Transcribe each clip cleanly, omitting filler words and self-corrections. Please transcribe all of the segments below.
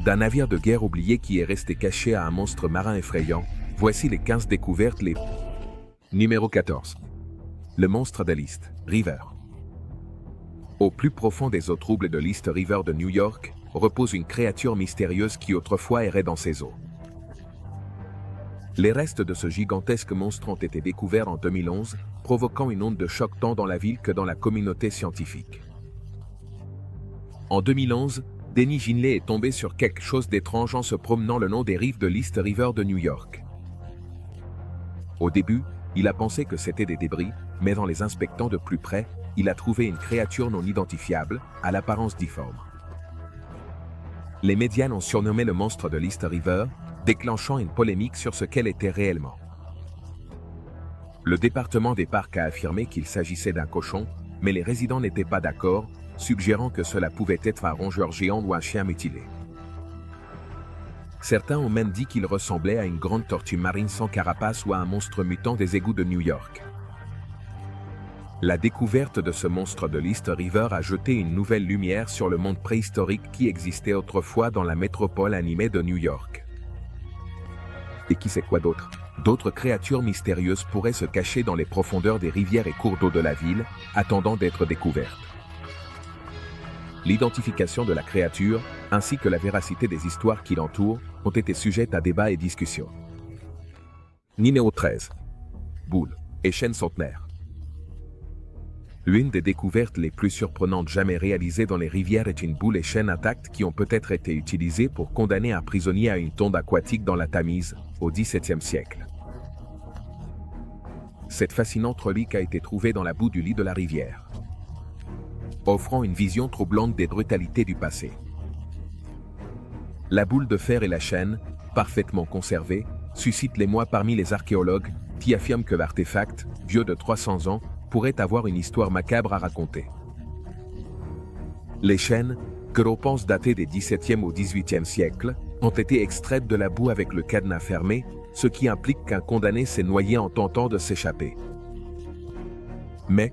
D'un navire de guerre oublié qui est resté caché à un monstre marin effrayant, voici les 15 découvertes les... Numéro 14. Le monstre de l'East River. Au plus profond des eaux troubles de l'East River de New York, repose une créature mystérieuse qui autrefois errait dans ces eaux. Les restes de ce gigantesque monstre ont été découverts en 2011, provoquant une onde de choc tant dans la ville que dans la communauté scientifique. En 2011, Denny Ginley est tombé sur quelque chose d'étrange en se promenant le long des rives de l'East River de New York. Au début, il a pensé que c'était des débris, mais en les inspectant de plus près, il a trouvé une créature non identifiable, à l'apparence difforme. Les médias l'ont surnommé le monstre de l'East River, déclenchant une polémique sur ce qu'elle était réellement. Le département des parcs a affirmé qu'il s'agissait d'un cochon, mais les résidents n'étaient pas d'accord, suggérant que cela pouvait être un rongeur géant ou un chien mutilé. Certains ont même dit qu'il ressemblait à une grande tortue marine sans carapace ou à un monstre mutant des égouts de New York. La découverte de ce monstre de l'East River a jeté une nouvelle lumière sur le monde préhistorique qui existait autrefois dans la métropole animée de New York. Et qui sait quoi d'autre? D'autres créatures mystérieuses pourraient se cacher dans les profondeurs des rivières et cours d'eau de la ville, attendant d'être découvertes. L'identification de la créature, ainsi que la véracité des histoires qui l'entourent, ont été sujettes à débat et discussion. Numéro 13. Boule et chaîne centenaire. L'une des découvertes les plus surprenantes jamais réalisées dans les rivières est une boule et chaîne intacte qui ont peut-être été utilisées pour condamner un prisonnier à une tombe aquatique dans la Tamise, au XVIIe siècle. Cette fascinante relique a été trouvée dans la boue du lit de la rivière, offrant une vision troublante des brutalités du passé. La boule de fer et la chaîne, parfaitement conservées, suscitent l'émoi parmi les archéologues qui affirment que l'artefact, vieux de 300 ans, pourrait avoir une histoire macabre à raconter. Les chaînes, que l'on pense dater des XVIIe au XVIIIe siècle, ont été extraites de la boue avec le cadenas fermé, ce qui implique qu'un condamné s'est noyé en tentant de s'échapper. Mais,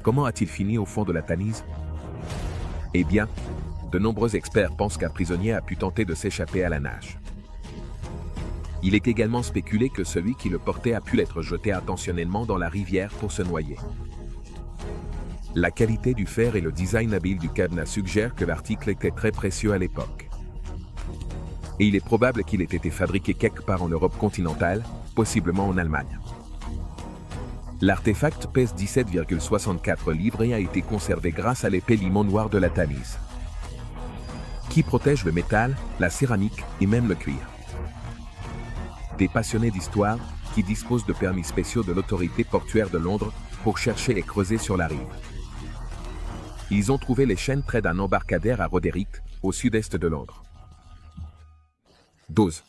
comment a-t-il fini au fond de la Tamise? Eh bien, de nombreux experts pensent qu'un prisonnier a pu tenter de s'échapper à la nage. Il est également spéculé que celui qui le portait a pu l'être jeté intentionnellement dans la rivière pour se noyer. La qualité du fer et le design habile du cadenas suggèrent que l'article était très précieux à l'époque. Et il est probable qu'il ait été fabriqué quelque part en Europe continentale, possiblement en Allemagne. L'artefact pèse 17,64 livres et a été conservé grâce à l'épais limon noir de la Tamise, qui protège le métal, la céramique et même le cuir. Des passionnés d'histoire, qui disposent de permis spéciaux de l'autorité portuaire de Londres pour chercher et creuser sur la rive. Ils ont trouvé les chaînes près d'un embarcadère à Roderick, au sud-est de Londres. 12.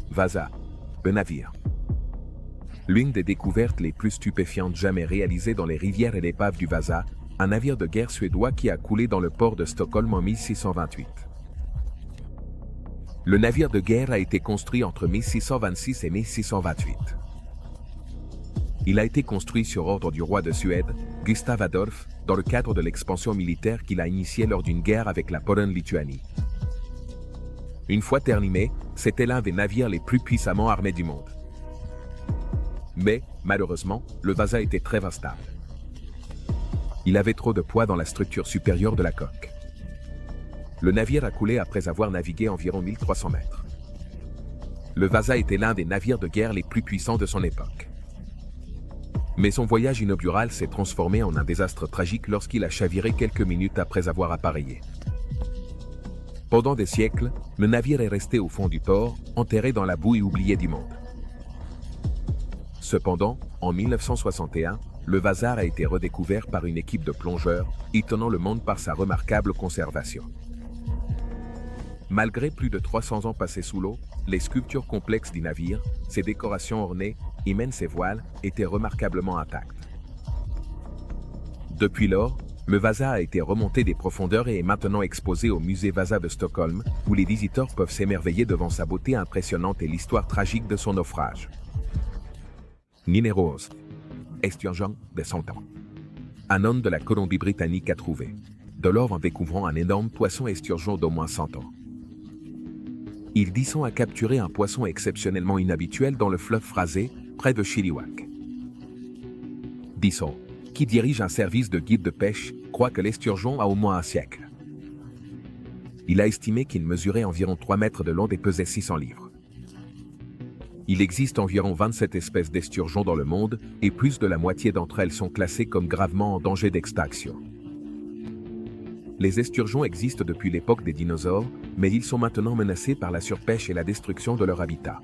Vasa, le navire. L'une des découvertes les plus stupéfiantes jamais réalisées dans les rivières est l'épave du Vasa, un navire de guerre suédois qui a coulé dans le port de Stockholm en 1628. Le navire de guerre a été construit entre 1626 et 1628. Il a été construit sur ordre du roi de Suède, Gustav Adolf, dans le cadre de l'expansion militaire qu'il a initiée lors d'une guerre avec la Pologne-Lituanie. Une fois terminé, c'était l'un des navires les plus puissamment armés du monde. Mais, malheureusement, le Vasa était très instable. Il avait trop de poids dans la structure supérieure de la coque. Le navire a coulé après avoir navigué environ 1300 mètres. Le Vasa était l'un des navires de guerre les plus puissants de son époque. Mais son voyage inaugural s'est transformé en un désastre tragique lorsqu'il a chaviré quelques minutes après avoir appareillé. Pendant des siècles, le navire est resté au fond du port, enterré dans la boue et oublié du monde. Cependant, en 1961, le Vasa a été redécouvert par une équipe de plongeurs, étonnant le monde par sa remarquable conservation. Malgré plus de 300 ans passés sous l'eau, les sculptures complexes du navire, ses décorations ornées et même ses voiles étaient remarquablement intactes. Depuis lors, le Vasa a été remonté des profondeurs et est maintenant exposé au musée Vasa de Stockholm, où les visiteurs peuvent s'émerveiller devant sa beauté impressionnante et l'histoire tragique de son naufrage. Numéro 11. Esturgeon de 100 ans. Un homme de la Colombie-Britannique a trouvé de l'or en découvrant un énorme poisson esturgeon d'au moins 100 ans. Ils a capturé un poisson exceptionnellement inhabituel dans le fleuve Fraser, près de Chilliwack. Disson, qui dirige un service de guide de pêche, croit que l'esturgeon a au moins un siècle. Il a estimé qu'il mesurait environ 3 mètres de long et pesait 600 livres. Il existe environ 27 espèces d'esturgeons dans le monde et plus de la moitié d'entre elles sont classées comme gravement en danger d'extinction. Les esturgeons existent depuis l'époque des dinosaures, mais ils sont maintenant menacés par la surpêche et la destruction de leur habitat.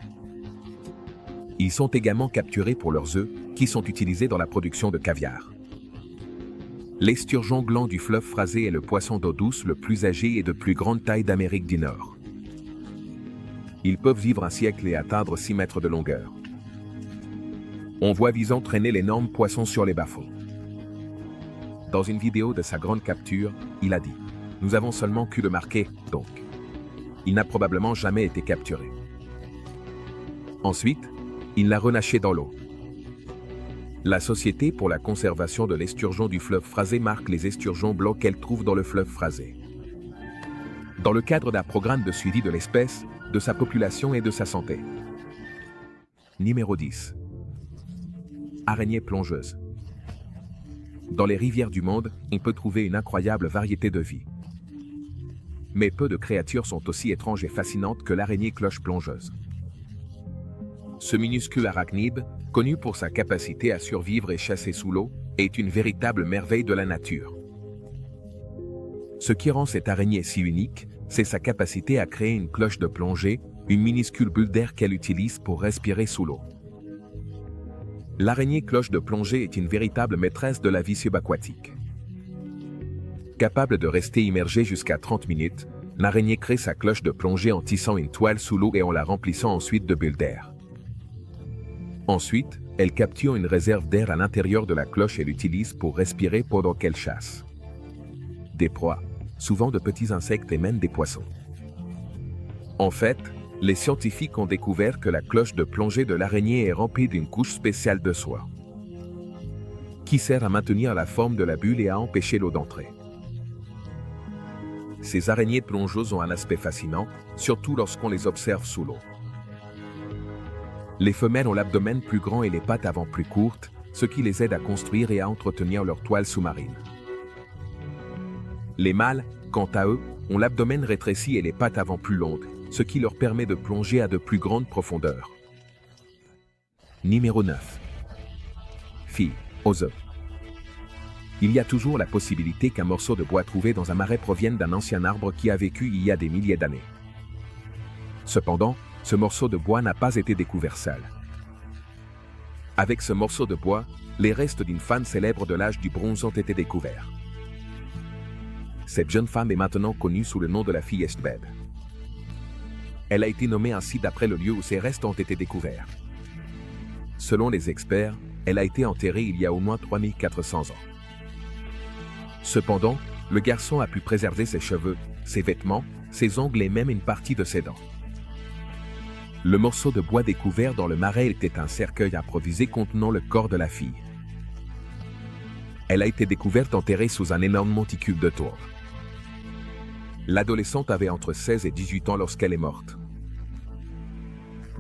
Ils sont également capturés pour leurs œufs, qui sont utilisés dans la production de caviar. L'esturgeon gland du fleuve Fraser est le poisson d'eau douce le plus âgé et de plus grande taille d'Amérique du Nord. Ils peuvent vivre un siècle et atteindre 6 mètres de longueur. On voit Vison traîner l'énorme poisson sur les bas-fonds. Dans une vidéo de sa grande capture, il a dit « Nous avons seulement pu le marquer, donc. Il n'a probablement jamais été capturé. » Ensuite, il l'a relâché dans l'eau. La Société pour la conservation de l'esturgeon du fleuve Fraser marque les esturgeons blancs qu'elle trouve dans le fleuve Fraser. Dans le cadre d'un programme de suivi de l'espèce, de sa population et de sa santé. Numéro 10. Araignée plongeuse. Dans les rivières du monde, on peut trouver une incroyable variété de vie. Mais peu de créatures sont aussi étranges et fascinantes que l'araignée cloche plongeuse. Ce minuscule arachnide, connu pour sa capacité à survivre et chasser sous l'eau, est une véritable merveille de la nature. Ce qui rend cette araignée si unique, c'est sa capacité à créer une cloche de plongée, une minuscule bulle d'air qu'elle utilise pour respirer sous l'eau. L'araignée cloche de plongée est une véritable maîtresse de la vie subaquatique. Capable de rester immergée jusqu'à 30 minutes, l'araignée crée sa cloche de plongée en tissant une toile sous l'eau et en la remplissant ensuite de bulles d'air. Ensuite, elle capture une réserve d'air à l'intérieur de la cloche et l'utilise pour respirer pendant qu'elle chasse des proies, souvent de petits insectes et même des poissons. En fait, les scientifiques ont découvert que la cloche de plongée de l'araignée est remplie d'une couche spéciale de soie, qui sert à maintenir la forme de la bulle et à empêcher l'eau d'entrer. Ces araignées plongeuses ont un aspect fascinant, surtout lorsqu'on les observe sous l'eau. Les femelles ont l'abdomen plus grand et les pattes avant plus courtes, ce qui les aide à construire et à entretenir leur toile sous-marine. Les mâles, quant à eux, ont l'abdomen rétréci et les pattes avant plus longues, ce qui leur permet de plonger à de plus grandes profondeurs. Numéro 9. Fille aux œufs. Il y a toujours la possibilité qu'un morceau de bois trouvé dans un marais provienne d'un ancien arbre qui a vécu il y a des milliers d'années. Cependant, ce morceau de bois n'a pas été découvert seul. Avec ce morceau de bois, les restes d'une femme célèbre de l'âge du bronze ont été découverts. Cette jeune femme est maintenant connue sous le nom de la fille Echtved. Elle a été nommée ainsi d'après le lieu où ses restes ont été découverts. Selon les experts, elle a été enterrée il y a au moins 3400 ans. Cependant, le garçon a pu préserver ses cheveux, ses vêtements, ses ongles et même une partie de ses dents. Le morceau de bois découvert dans le marais était un cercueil improvisé contenant le corps de la fille. Elle a été découverte enterrée sous un énorme monticule de tourbe. L'adolescente avait entre 16 et 18 ans lorsqu'elle est morte.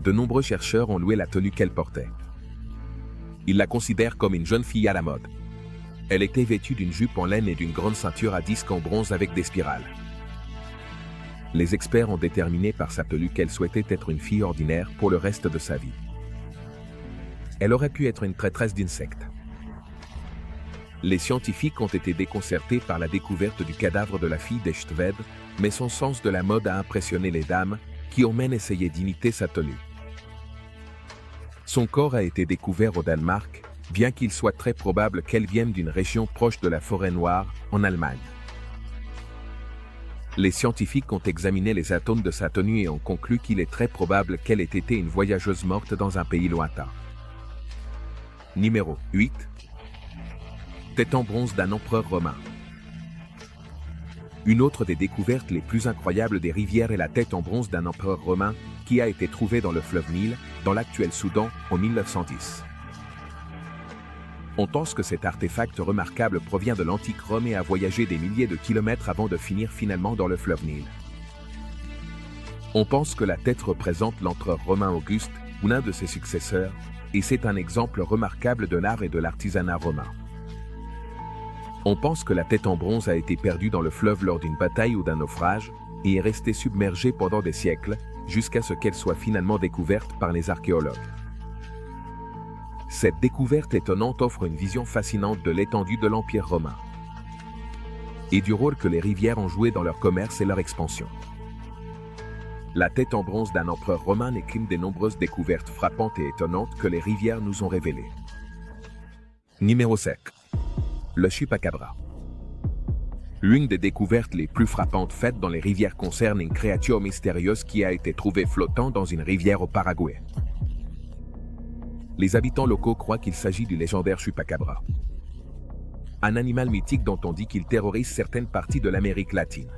De nombreux chercheurs ont loué la tenue qu'elle portait. Ils la considèrent comme une jeune fille à la mode. Elle était vêtue d'une jupe en laine et d'une grande ceinture à disque en bronze avec des spirales. Les experts ont déterminé par sa tenue qu'elle souhaitait être une fille ordinaire pour le reste de sa vie. Elle aurait pu être une traîtresse d'insectes. Les scientifiques ont été déconcertés par la découverte du cadavre de la fille d'Echtved, mais son sens de la mode a impressionné les dames, qui ont même essayé d'imiter sa tenue. Son corps a été découvert au Danemark, bien qu'il soit très probable qu'elle vienne d'une région proche de la Forêt Noire, en Allemagne. Les scientifiques ont examiné les atomes de sa tenue et ont conclu qu'il est très probable qu'elle ait été une voyageuse morte dans un pays lointain. Numéro 8. Tête en bronze d'un empereur romain. Une autre des découvertes les plus incroyables des rivières est la tête en bronze d'un empereur romain qui a été trouvée dans le fleuve Nil, dans l'actuel Soudan, en 1910. On pense que cet artefact remarquable provient de l'antique Rome et a voyagé des milliers de kilomètres avant de finir finalement dans le fleuve Nil. On pense que la tête représente l'empereur romain Auguste ou l'un de ses successeurs, et c'est un exemple remarquable de l'art et de l'artisanat romain. On pense que la tête en bronze a été perdue dans le fleuve lors d'une bataille ou d'un naufrage, et est restée submergée pendant des siècles, jusqu'à ce qu'elle soit finalement découverte par les archéologues. Cette découverte étonnante offre une vision fascinante de l'étendue de l'Empire romain et du rôle que les rivières ont joué dans leur commerce et leur expansion. La tête en bronze d'un empereur romain n'est qu'une des nombreuses découvertes frappantes et étonnantes que les rivières nous ont révélées. Numéro 5. Le chupacabra. L'une des découvertes les plus frappantes faites dans les rivières concerne une créature mystérieuse qui a été trouvée flottant dans une rivière au Paraguay. Les habitants locaux croient qu'il s'agit du légendaire chupacabra, un animal mythique dont on dit qu'il terrorise certaines parties de l'Amérique latine.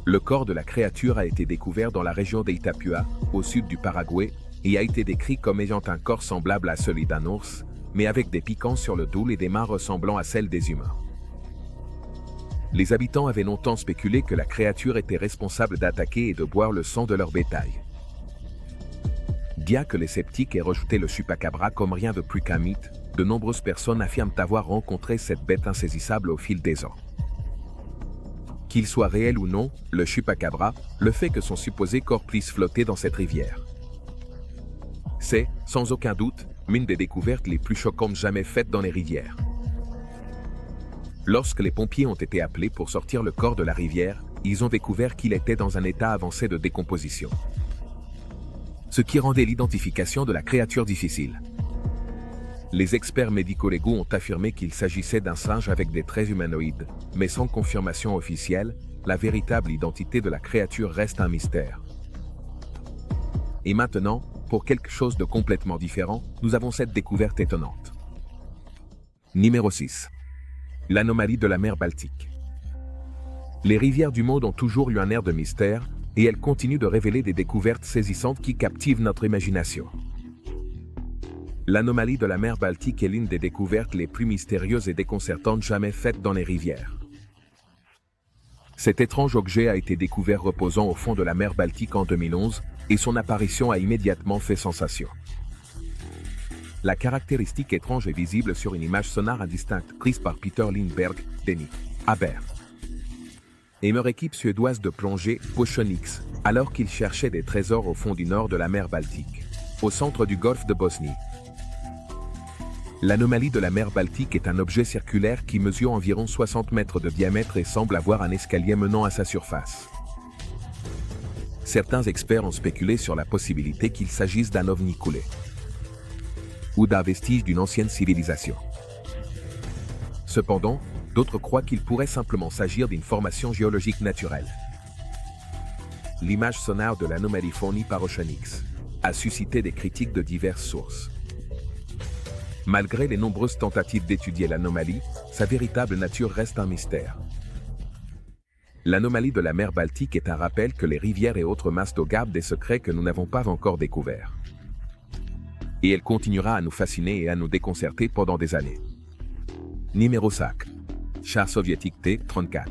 Le corps de la créature a été découvert dans la région d'Itapúa, au sud du Paraguay, et a été décrit comme ayant un corps semblable à celui d'un ours, mais avec des piquants sur le dos et des mains ressemblant à celles des humains. Les habitants avaient longtemps spéculé que la créature était responsable d'attaquer et de boire le sang de leur bétail. Bien que les sceptiques aient rejeté le chupacabra comme rien de plus qu'un mythe, de nombreuses personnes affirment avoir rencontré cette bête insaisissable au fil des ans. Qu'il soit réel ou non, le chupacabra, le fait que son supposé corps puisse flotter dans cette rivière. C'est, sans aucun doute, l'une des découvertes les plus choquantes jamais faites dans les rivières. Lorsque les pompiers ont été appelés pour sortir le corps de la rivière, ils ont découvert qu'il était dans un état avancé de décomposition, ce qui rendait l'identification de la créature difficile. Les experts médico-légaux ont affirmé qu'il s'agissait d'un singe avec des traits humanoïdes, mais sans confirmation officielle, la véritable identité de la créature reste un mystère. Et maintenant, pour quelque chose de complètement différent, nous avons cette découverte étonnante. Numéro 6. L'anomalie de la mer Baltique. Les rivières du monde ont toujours eu un air de mystère, et elles continuent de révéler des découvertes saisissantes qui captivent notre imagination. L'anomalie de la mer Baltique est l'une des découvertes les plus mystérieuses et déconcertantes jamais faites dans les rivières. Cet étrange objet a été découvert reposant au fond de la mer Baltique en 2011, et son apparition a immédiatement fait sensation. La caractéristique étrange est visible sur une image sonare indistincte prise par Peter Lindberg, Denny Aber et leur équipe suédoise de plongée Oceanix, alors qu'ils cherchaient des trésors au fond du nord de la mer Baltique, au centre du golfe de Bosnie. L'anomalie de la mer Baltique est un objet circulaire qui mesure environ 60 mètres de diamètre et semble avoir un escalier menant à sa surface. Certains experts ont spéculé sur la possibilité qu'il s'agisse d'un ovni coulé ou d'un vestige d'une ancienne civilisation. Cependant, d'autres croient qu'il pourrait simplement s'agir d'une formation géologique naturelle. L'image sonore de l'anomalie fournie par Oceanix a suscité des critiques de diverses sources. Malgré les nombreuses tentatives d'étudier l'anomalie, sa véritable nature reste un mystère. L'anomalie de la mer Baltique est un rappel que les rivières et autres masses d'eau gardent des secrets que nous n'avons pas encore découverts. Et elle continuera à nous fasciner et à nous déconcerter pendant des années. Numéro 5. Char soviétique T-34.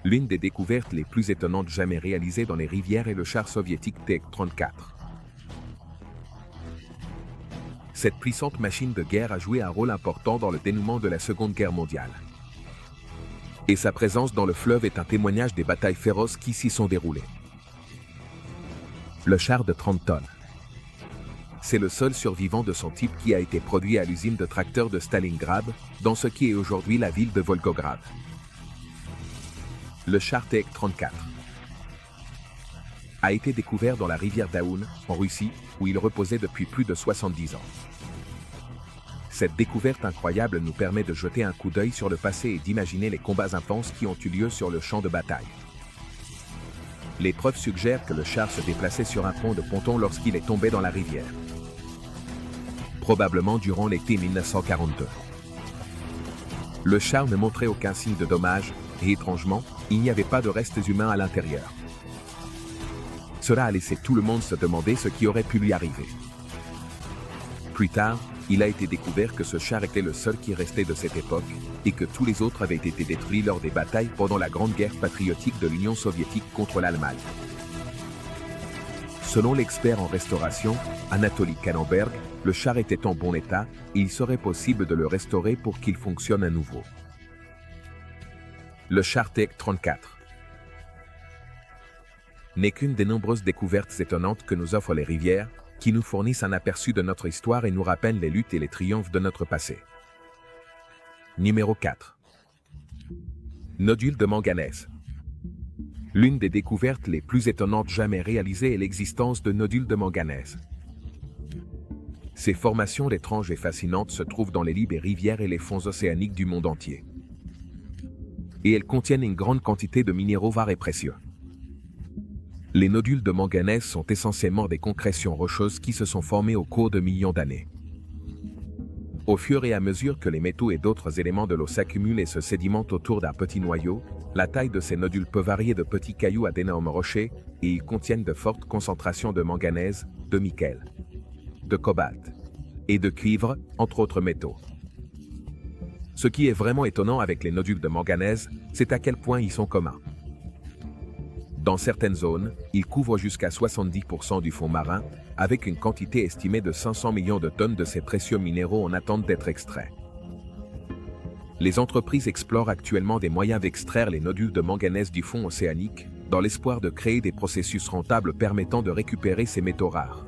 L'une des découvertes les plus étonnantes jamais réalisées dans les rivières est le char soviétique T-34. Cette puissante machine de guerre a joué un rôle important dans le dénouement de la Seconde Guerre mondiale. Et sa présence dans le fleuve est un témoignage des batailles féroces qui s'y sont déroulées. Le char de 30 tonnes. C'est le seul survivant de son type qui a été produit à l'usine de tracteurs de Stalingrad, dans ce qui est aujourd'hui la ville de Volgograd. Le char T-34 a été découvert dans la rivière Daoun, en Russie, où il reposait depuis plus de 70 ans. Cette découverte incroyable nous permet de jeter un coup d'œil sur le passé et d'imaginer les combats intenses qui ont eu lieu sur le champ de bataille. Les preuves suggèrent que le char se déplaçait sur un pont de ponton lorsqu'il est tombé dans la rivière, probablement durant l'été 1942. Le char ne montrait aucun signe de dommage, et étrangement, il n'y avait pas de restes humains à l'intérieur. Cela a laissé tout le monde se demander ce qui aurait pu lui arriver. Plus tard, il a été découvert que ce char était le seul qui restait de cette époque et que tous les autres avaient été détruits lors des batailles pendant la Grande Guerre patriotique de l'Union soviétique contre l'Allemagne. Selon l'expert en restauration, Anatoly Kannenberg, le char était en bon état et il serait possible de le restaurer pour qu'il fonctionne à nouveau. Le char Tech-34 n'est qu'une des nombreuses découvertes étonnantes que nous offrent les rivières, qui nous fournissent un aperçu de notre histoire et nous rappellent les luttes et les triomphes de notre passé. Numéro 4. Nodule de manganèse. L'une des découvertes les plus étonnantes jamais réalisées est l'existence de nodules de manganèse. Ces formations étranges et fascinantes se trouvent dans les lits des rivières et les fonds océaniques du monde entier. Et elles contiennent une grande quantité de minéraux rares et précieux. Les nodules de manganèse sont essentiellement des concrétions rocheuses qui se sont formées au cours de millions d'années. Au fur et à mesure que les métaux et d'autres éléments de l'eau s'accumulent et se sédimentent autour d'un petit noyau, la taille de ces nodules peut varier de petits cailloux à d'énormes rochers et ils contiennent de fortes concentrations de manganèse, de nickel, de cobalt et de cuivre, entre autres métaux. Ce qui est vraiment étonnant avec les nodules de manganèse, c'est à quel point ils sont communs. Dans certaines zones, ils couvrent jusqu'à 70% du fond marin, avec une quantité estimée de 500 millions de tonnes de ces précieux minéraux en attente d'être extraits. Les entreprises explorent actuellement des moyens d'extraire les nodules de manganèse du fond océanique, dans l'espoir de créer des processus rentables permettant de récupérer ces métaux rares.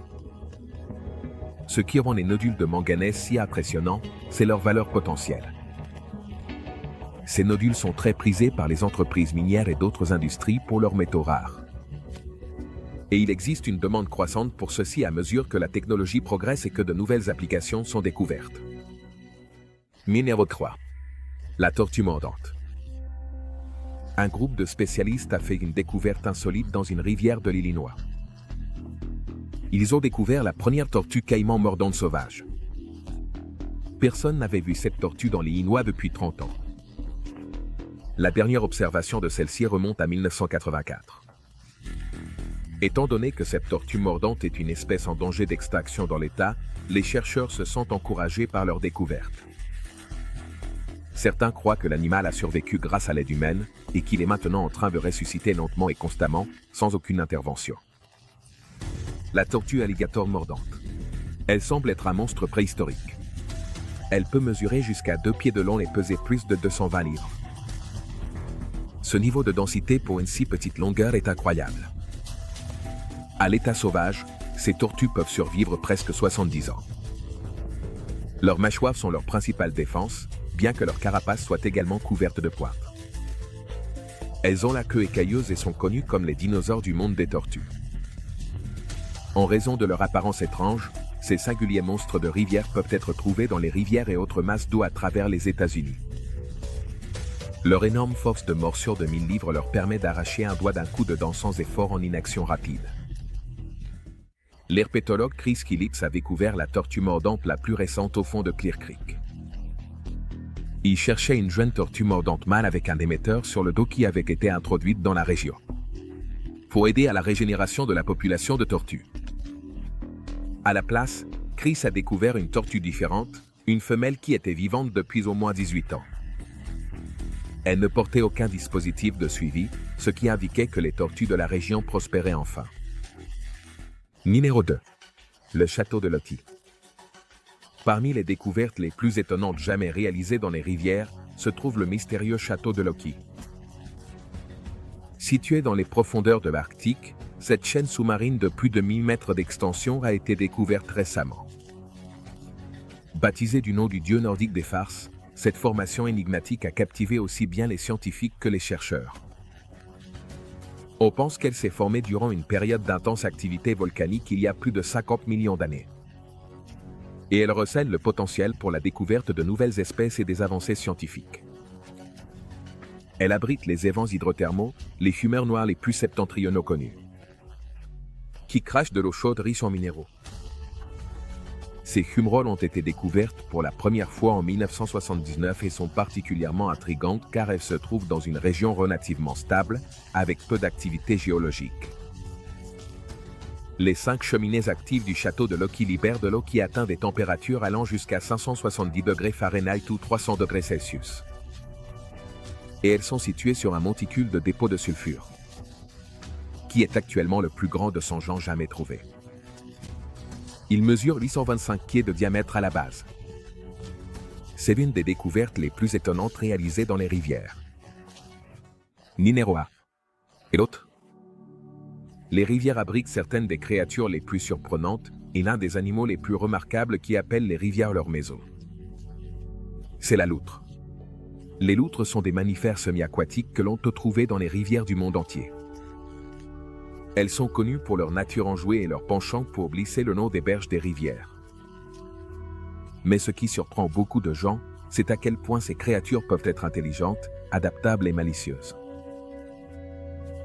Ce qui rend les nodules de manganèse si impressionnants, c'est leur valeur potentielle. Ces nodules sont très prisés par les entreprises minières et d'autres industries pour leurs métaux rares. Et il existe une demande croissante pour ceux-ci à mesure que la technologie progresse et que de nouvelles applications sont découvertes. Numéro 3. La tortue mordante. Un groupe de spécialistes a fait une découverte insolite dans une rivière de l'Illinois. Ils ont découvert la première tortue caïman mordante sauvage. Personne n'avait vu cette tortue dans l'Illinois depuis 30 ans. La dernière observation de celle-ci remonte à 1984. Étant donné que cette tortue mordante est une espèce en danger d'extinction dans l'État, les chercheurs se sentent encouragés par leur découverte. Certains croient que l'animal a survécu grâce à l'aide humaine et qu'il est maintenant en train de ressusciter lentement et constamment, sans aucune intervention. La tortue alligator mordante. Elle semble être un monstre préhistorique. Elle peut mesurer jusqu'à 2 pieds de long et peser plus de 220 livres. Ce niveau de densité pour une si petite longueur est incroyable. À l'état sauvage, ces tortues peuvent survivre presque 70 ans. Leurs mâchoires sont leur principale défense, bien que leur carapace soit également couverte de pointes. Elles ont la queue écailleuse et sont connues comme les dinosaures du monde des tortues. En raison de leur apparence étrange, ces singuliers monstres de rivière peuvent être trouvés dans les rivières et autres masses d'eau à travers les États-Unis. Leur énorme force de morsure de 1000 livres leur permet d'arracher un doigt d'un coup de dent sans effort en une action rapide. L'herpétologue Chris Killix a découvert la tortue mordante la plus récente au fond de Clear Creek. Il cherchait une jeune tortue mordante mâle avec un émetteur sur le dos qui avait été introduite dans la région, pour aider à la régénération de la population de tortues. À la place, Chris a découvert une tortue différente, une femelle qui était vivante depuis au moins 18 ans. Elle ne portait aucun dispositif de suivi, ce qui indiquait que les tortues de la région prospéraient enfin. Numéro 2. Le château de Loki. Parmi les découvertes les plus étonnantes jamais réalisées dans les rivières, se trouve le mystérieux château de Loki. Situé dans les profondeurs de l'Arctique, cette chaîne sous-marine de plus de 1000 mètres d'extension a été découverte récemment. Baptisée du nom du dieu nordique des farces, cette formation énigmatique a captivé aussi bien les scientifiques que les chercheurs. On pense qu'elle s'est formée durant une période d'intense activité volcanique il y a plus de 50 millions d'années. Et elle recèle le potentiel pour la découverte de nouvelles espèces et des avancées scientifiques. Elle abrite les évents hydrothermaux, les fumeurs noirs les plus septentrionaux connus, qui crachent de l'eau chaude riche en minéraux. Ces fumerolles ont été découvertes pour la première fois en 1979 et sont particulièrement intrigantes car elles se trouvent dans une région relativement stable, avec peu d'activité géologique. Les 5 cheminées actives du château de Loki libèrent de l'eau qui atteint des températures allant jusqu'à 570 degrés Fahrenheit ou 300 degrés Celsius. Et elles sont situées sur un monticule de dépôt de sulfure, qui est actuellement le plus grand de son genre jamais trouvé. Il mesure 825 pieds de diamètre à la base. C'est l'une des découvertes les plus étonnantes réalisées dans les rivières. Numéro 1. Et l'autre? Les rivières abritent certaines des créatures les plus surprenantes et l'un des animaux les plus remarquables qui appellent les rivières leur maison. C'est la loutre. Les loutres sont des mammifères semi-aquatiques que l'on peut trouver dans les rivières du monde entier. Elles sont connues pour leur nature enjouée et leur penchant pour glisser le long des berges des rivières. Mais ce qui surprend beaucoup de gens, c'est à quel point ces créatures peuvent être intelligentes, adaptables et malicieuses.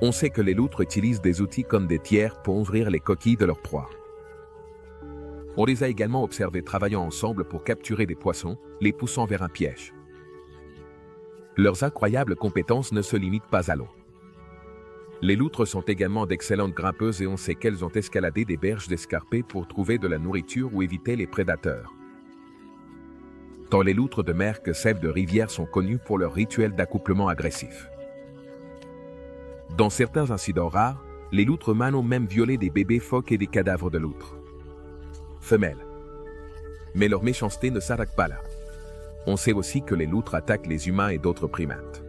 On sait que les loutres utilisent des outils comme des tiers pour ouvrir les coquilles de leurs proies. On les a également observées travaillant ensemble pour capturer des poissons, les poussant vers un piège. Leurs incroyables compétences ne se limitent pas à l'eau. Les loutres sont également d'excellentes grimpeuses et on sait qu'elles ont escaladé des berges escarpées pour trouver de la nourriture ou éviter les prédateurs. Tant les loutres de mer que celles de rivière sont connues pour leur rituel d'accouplement agressif. Dans certains incidents rares, les loutres mâles ont même violé des bébés phoques et des cadavres de loutres femelles. Mais leur méchanceté ne s'arrête pas là. On sait aussi que les loutres attaquent les humains et d'autres primates.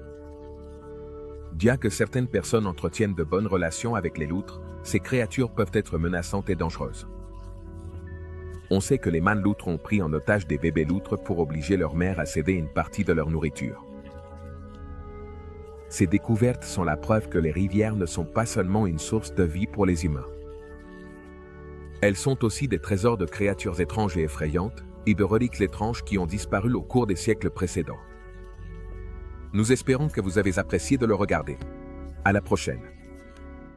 Bien que certaines personnes entretiennent de bonnes relations avec les loutres, ces créatures peuvent être menaçantes et dangereuses. On sait que les mâles loutres ont pris en otage des bébés loutres pour obliger leur mère à céder une partie de leur nourriture. Ces découvertes sont la preuve que les rivières ne sont pas seulement une source de vie pour les humains. Elles sont aussi des trésors de créatures étranges et effrayantes, et de reliques étranges qui ont disparu au cours des siècles précédents. Nous espérons que vous avez apprécié de le regarder. À la prochaine.